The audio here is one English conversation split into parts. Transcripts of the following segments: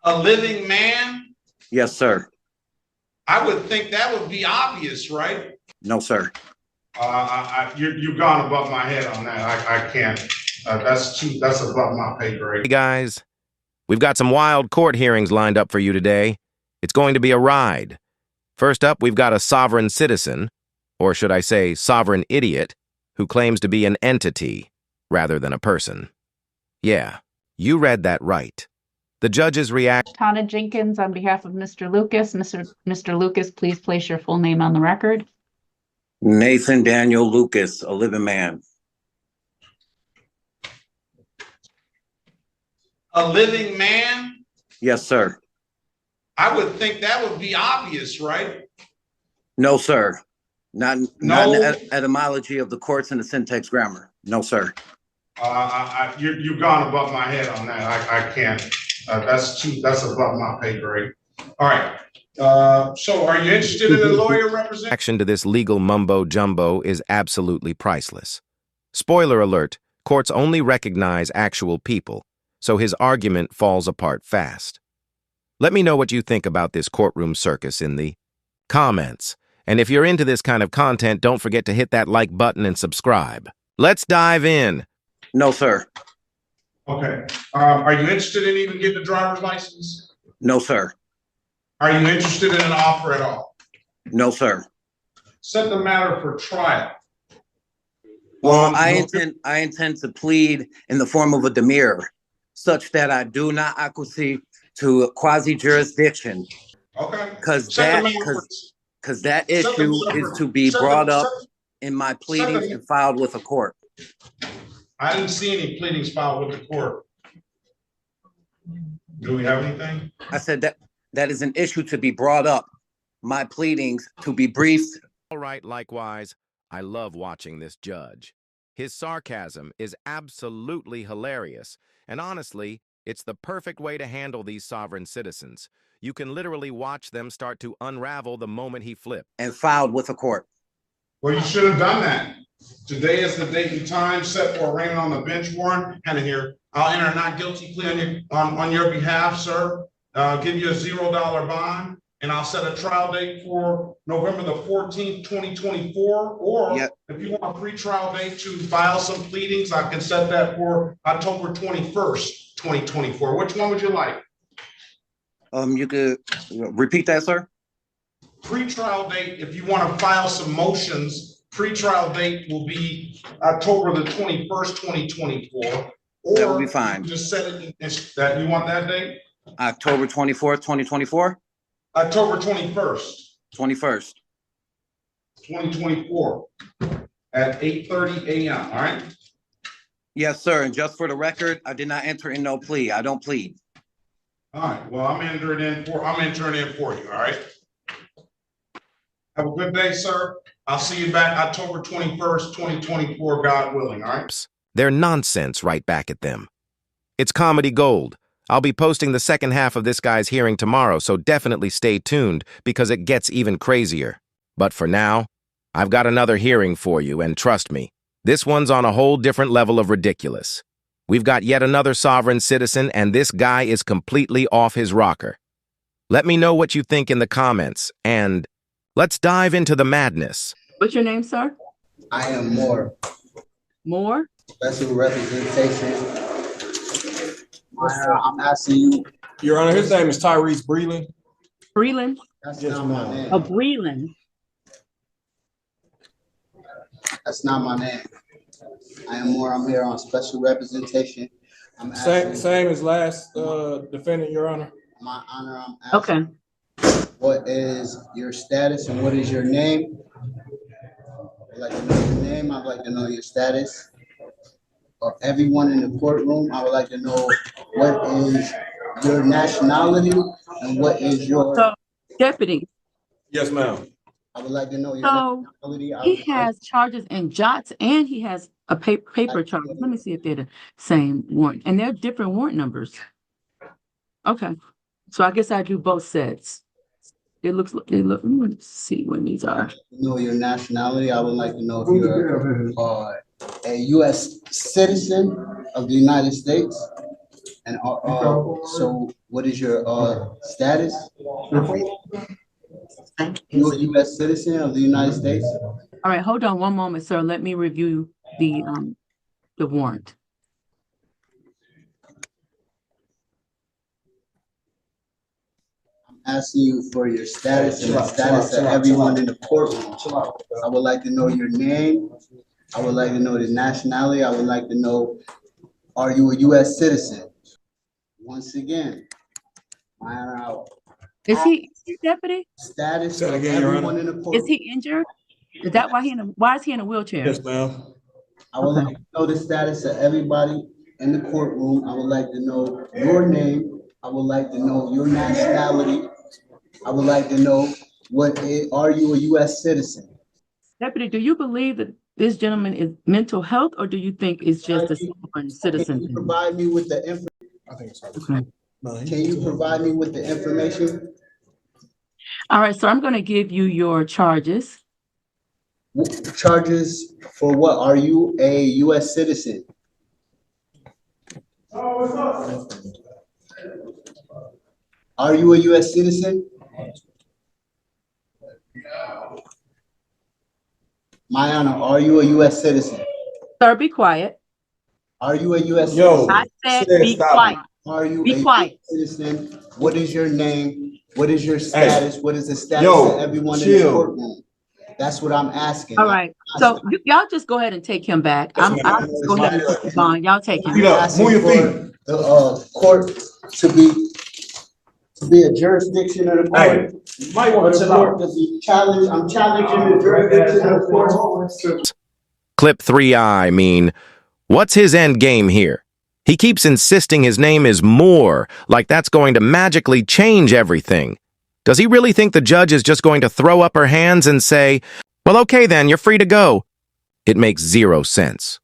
A living man? Yes, sir. I would think that would be obvious, right? No, sir. You've gone above my head on that. I can't. That's above my pay grade. Hey guys, we've got some wild court hearings lined up for you today. It's going to be a ride. First up, we've got a sovereign citizen, or should I say sovereign idiot, who claims to be an entity rather than a person. Yeah, you read that right. The judge's react. Tana Jenkins on behalf of Mr. Lucas. Mr. Lucas, please place your full name on the record. Nathan Daniel Lucas, a living man. A living man? Yes, sir. I would think that would be obvious, right? No, sir. Not in No. the etymology of the courts and the syntax grammar. No, sir. You've gone above my head on that. I can't. That's above my pay grade. All right. So are you interested in a lawyer representing? Action to this legal mumbo-jumbo is absolutely priceless. Spoiler alert, courts only recognize actual people, so his argument falls apart fast. Let me know what you think about this courtroom circus in the comments. And if you're into this kind of content, don't forget to hit that like button and subscribe. Let's dive in. No, sir. Okay. Are you interested in even getting a driver's license? No, sir. Are you interested in an offer at all? No, sir. Set the matter for trial. Well, I intend to plead in the form of a demurrer, such that I do not acquiesce to quasi-jurisdiction. Okay. Because that issue is to be brought up in my pleadings and filed with a court. I didn't see any pleadings filed with the court. Do we have anything? I said that is an issue to be brought up. My pleadings to be briefed. All right, likewise, I love watching this judge. His sarcasm is absolutely hilarious, and honestly, it's the perfect way to handle these sovereign citizens. You can literally watch them start to unravel the moment he flipped. And filed with a court. Well, you should have done that. Today is the date and time set for arraignment on the bench warrant. Kind of here. I'll enter a not guilty plea on your behalf, sir. Give you a $0 bond, and I'll set a trial date for November the 14th, 2024. Or if you want a pre-trial date to file some pleadings, I can set that for October 21st, 2024. Which one would you like? You could repeat that, sir? Pre-trial date, if you want to file some motions, pre-trial date will be October the 21st, 2024. Or that will be fine. Just set it that you want that date? October 24th, 2024? October 21st. 21st. 2024 at 8:30 a.m. All right? Yes, sir. And just for the record, I did not enter in no plea. I don't plead. All right. Well, I'm entering in for you. All right. Have a good day, sir. I'll see you back October 21st, 2024, God willing. All right. They're nonsense right back at them. It's comedy gold. I'll be posting the second half of this guy's hearing tomorrow, so definitely stay tuned because it gets even crazier. But for now, I've got another hearing for you, and trust me, this one's on a whole different level of ridiculous. We've got yet another sovereign citizen, and this guy is completely off his rocker. Let me know what you think in the comments, and let's dive into the madness. What's your name, sir? I am Moore. Moore? Special representation. I'm asking you. Your Honor, his name is Tyrese Breland. Breland? That's not my name. Oh, Breland. That's not my name. I am Moore. I'm here on special representation. I'm Same as last defendant, Your Honor. My honor, I'm asking. Okay. What is your status and what is your name? I'd like to know your name. I'd like to know your status. Of everyone in the courtroom, I would like to know what is your nationality and what is your deputy. Yes, ma'am. I would like to know your nationality. He has charges in jots and he has a paper charge. Let me see if they're the same warrant, and they're different warrant numbers. Okay, so I guess I do both sets. Let me see when these are. Know your nationality. I would like to know if you're a U.S. citizen of the United States And so what is your status? You're a U.S. citizen of the United States? All right, hold on one moment, sir. Let me review the warrant. I'm asking you for your status and the status of everyone in the courtroom. I would like to know your name. I would like to know the nationality. I would like to know, are you a U.S. citizen? Once again, Is he deputy? status Say it of again, Your everyone Honor. in the Is courtroom. he injured? Is that why why is he in a wheelchair? Yes, ma'am. I would like to know the status of everybody in the courtroom. I would like to know your name. I would like to know your nationality. I would like to know are you a U.S. citizen? Deputy, do you believe that this gentleman is mental health, or do you think it's just a sovereign citizen Can you thing? provide me with the I think so. Okay. Can you provide me with the information? All right, so I'm going to give you your charges. Charges for what? Are you a U.S. citizen? Are you a U.S. citizen? My Honor, are you a U.S. citizen? Sir, be quiet. Are you a U.S. Yo. citizen? I said Sid, be stop. quiet. Are you Be a quiet. citizen? What is your name? What is your status? What is the status Yo, of everyone in the chill. courtroom? That's what I'm asking. All right. So y'all just go ahead and take him back. Yes, I'll ma'am. just go ahead and put you on. Y'all take him. Feet up. Move your feet. The court to be a jurisdiction of the court. You might want to The chill out. court to be challenged. I'm challenging the jurisdiction of the court. Clip 3I mean, what's his end game here? He keeps insisting his name is Moore, like that's going to magically change everything. Does he really think the judge is just going to throw up her hands and say, well, okay then, you're free to go? It makes zero sense.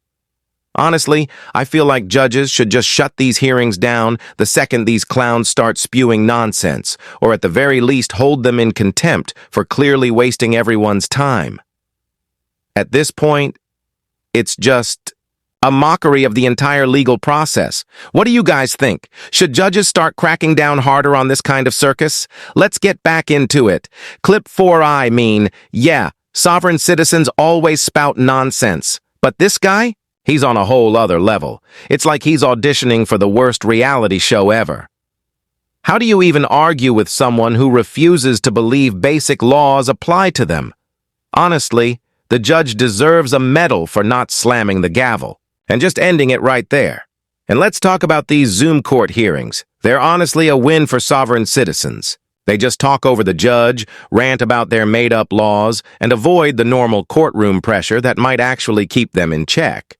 Honestly, I feel like judges should just shut these hearings down the second these clowns start spewing nonsense, or at the very least hold them in contempt for clearly wasting everyone's time. At this point, it's just a mockery of the entire legal process. What do you guys think? Should judges start cracking down harder on this kind of circus? Let's get back into it. Clip 4I mean, yeah, sovereign citizens always spout nonsense. But this guy? He's on a whole other level. It's like he's auditioning for the worst reality show ever. How do you even argue with someone who refuses to believe basic laws apply to them? Honestly, the judge deserves a medal for not slamming the gavel and just ending it right there. And let's talk about these Zoom court hearings. They're honestly a win for sovereign citizens. They just talk over the judge, rant about their made-up laws, and avoid the normal courtroom pressure that might actually keep them in check.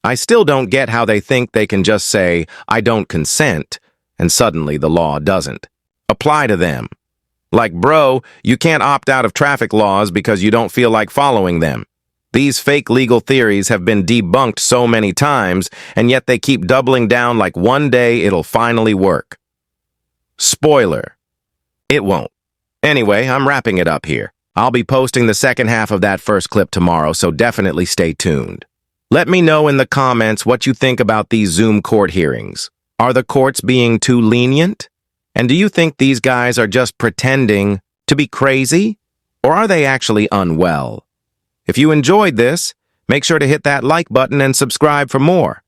I still don't get how they think they can just say, I don't consent, and suddenly the law doesn't apply to them. Like, bro, you can't opt out of traffic laws because you don't feel like following them. These fake legal theories have been debunked so many times, and yet they keep doubling down like one day it'll finally work. Spoiler. It won't. Anyway, I'm wrapping it up here. I'll be posting the second half of that first clip tomorrow, so definitely stay tuned. Let me know in the comments what you think about these Zoom court hearings. Are the courts being too lenient? And do you think these guys are just pretending to be crazy? Or are they actually unwell? If you enjoyed this, make sure to hit that like button and subscribe for more.